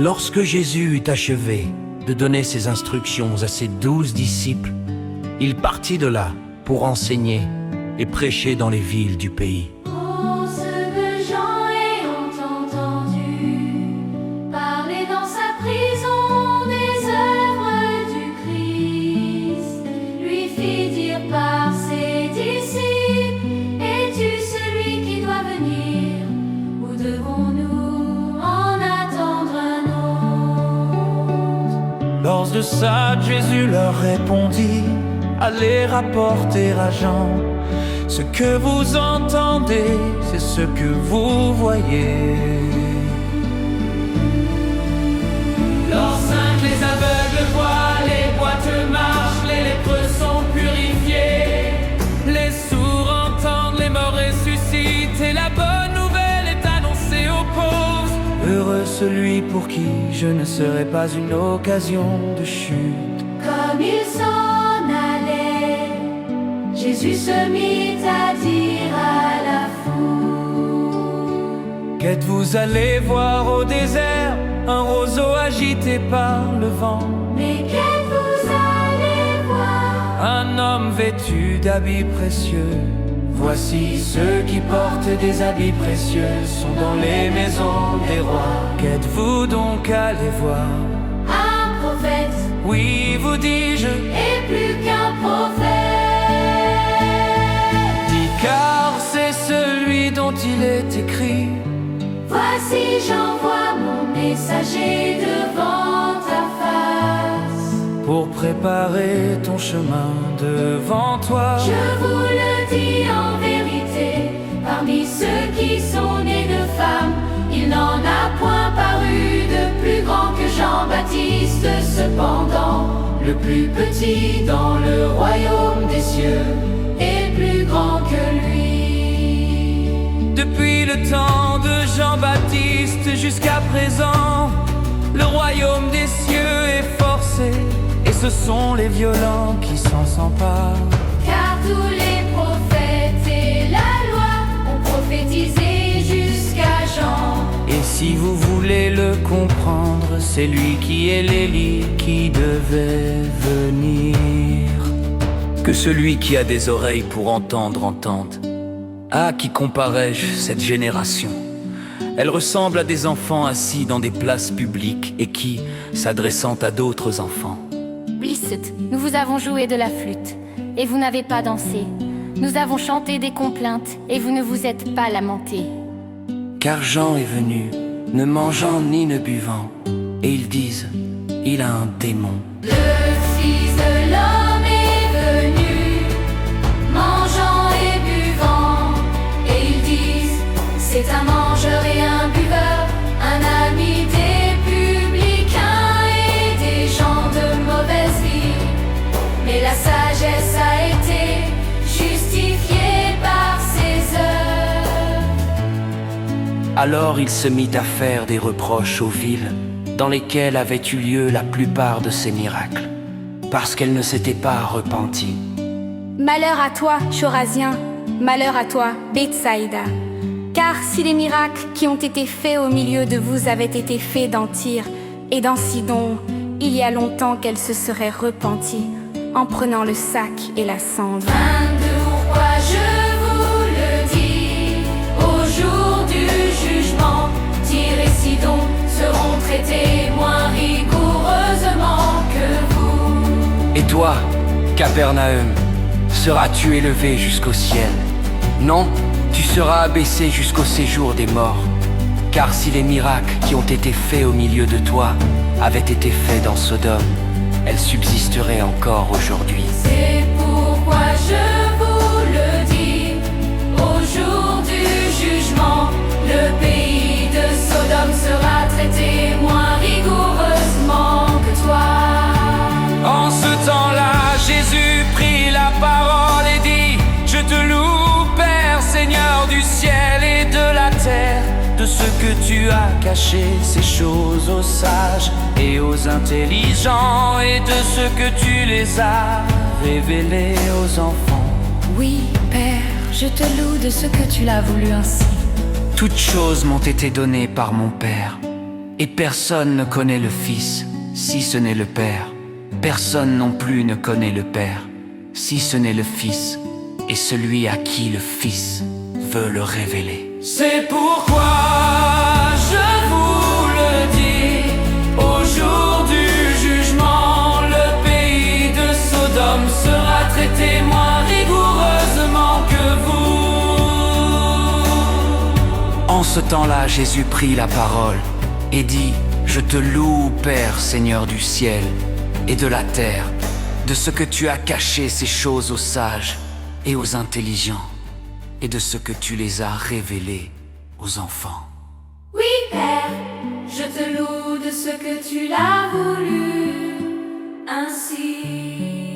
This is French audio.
Lorsque Jésus eut achevé de donner ses instructions à ses 12 disciples, il partit de là pour enseigner et prêcher dans les villes du pays. Oh, ce que Jean ayant entendu parler dans sa prison des œuvres du Christ, lui fit dire par ses disciples: es-tu celui qui doit venir, ou devons-nous en attendre un autre? Lors de ça, Jésus leur répondit: allez rapporter à Jean ce que vous entendez, c'est ce que vous voyez. L'enceinte, les aveugles voient, les boiteux marchent, les lépreux sont purifiés, les sourds entendent, les morts ressuscitent, et la bonne nouvelle est annoncée aux pauvres. Heureux celui pour qui je ne serai pas une occasion de chute. Comme il s'en allait, Jésus se mit à dire à la foule: Qu'êtes-vous allé voir au désert? Un roseau agité par le vent. Mais qu'êtes-vous allé voir? Un homme vêtu d'habits précieux. Voici ceux qui portent des habits précieux sont dans les maisons des rois. Qu'êtes-vous donc allé voir? Un prophète, Oui, vous dis-je, et plus qu'un prophète. car c'est celui dont il est écrit: Voici j'envoie mon messager devant ta face. pour préparer ton chemin devant toi. Je vous le dis en vérité, parmi ceux qui sont nés de femmes, il n'en a point paru de plus grand que Jean-Baptiste. Cependant, le plus petit dans le royaume des cieux est plus grand que lui. Depuis le temps de Jean-Baptiste jusqu'à présent, le royaume des cieux est forcé, et ce sont les violents qui s'en s'emparent. Car tous les prophètes et la loi ont prophétisé jusqu'à Jean. Et si vous voulez le comprendre, c'est lui qui est l'Élie qui devait venir. Que celui qui a des oreilles pour entendre, entende. Ah, qui comparais-je cette génération? Elle ressemble à des enfants assis dans des places publiques et qui, s'adressant à d'autres enfants: Blisset, nous vous avons joué de la flûte, et vous n'avez pas dansé. Nous avons chanté des complaintes, et vous ne vous êtes pas lamenté. Car Jean est venu, ne mangeant ni ne buvant, et ils disent: il a un démon. Le Fils de l'homme est venu, mangeant et buvant, et ils disent: c'est un mangeur et un buveur, un ami des publicains et des gens de mauvaise vie. Mais la sagesse a été justifiée par ses œuvres. Alors il se mit à faire des reproches aux villes dans lesquelles avaient eu lieu la plupart de ces miracles, parce qu'elles ne s'étaient pas repenties. Malheur à toi, Chorazien, malheur à toi, Bethsaïda. Car si les miracles qui ont été faits au milieu de vous avaient été faits dans Tyr et dans Sidon, il y a longtemps qu'elles se seraient repenties en prenant le sac et la cendre. Pourquoi je vous le dis, au jour du jugement, Tyr et Sidon seront traités moins rigoureusement que vous. Et toi, Capernaum, seras-tu élevé jusqu'au ciel? Non, tu seras abaissé jusqu'au séjour des morts. Car si les miracles qui ont été faits au milieu de toi avaient été faits dans Sodome, elles subsisteraient encore aujourd'hui. C'est pourquoi je vous le dis, au jour du jugement, le pays de Sodome sera traité moins rigoureusement que toi. En ce temps-là, Jésus prit la parole et dit: je te loue, Père, Seigneur du ciel et de la terre, de ce que tu as caché ces choses aux sages et aux intelligents, et de ce que tu les as révélées aux enfants. Oui, Père, je te loue de ce que tu l'as voulu ainsi. Toutes choses m'ont été données par mon Père, Et personne ne connaît le Fils, si ce n'est le Père. Personne non plus ne connaît le Père, si ce n'est le Fils, et celui à qui le Fils veut le révéler. C'est pourquoi je vous le dis, au jour du jugement, le pays de Sodome sera traité moins rigoureusement que vous. En ce temps-là, Jésus prit la parole et dit: Je te loue, Père, Seigneur du ciel et de la terre, de ce que tu as caché ces choses aux sages et aux intelligents, et de ce que tu les as révélées aux enfants. Oui, Père, je te loue de ce que tu l'as voulu ainsi.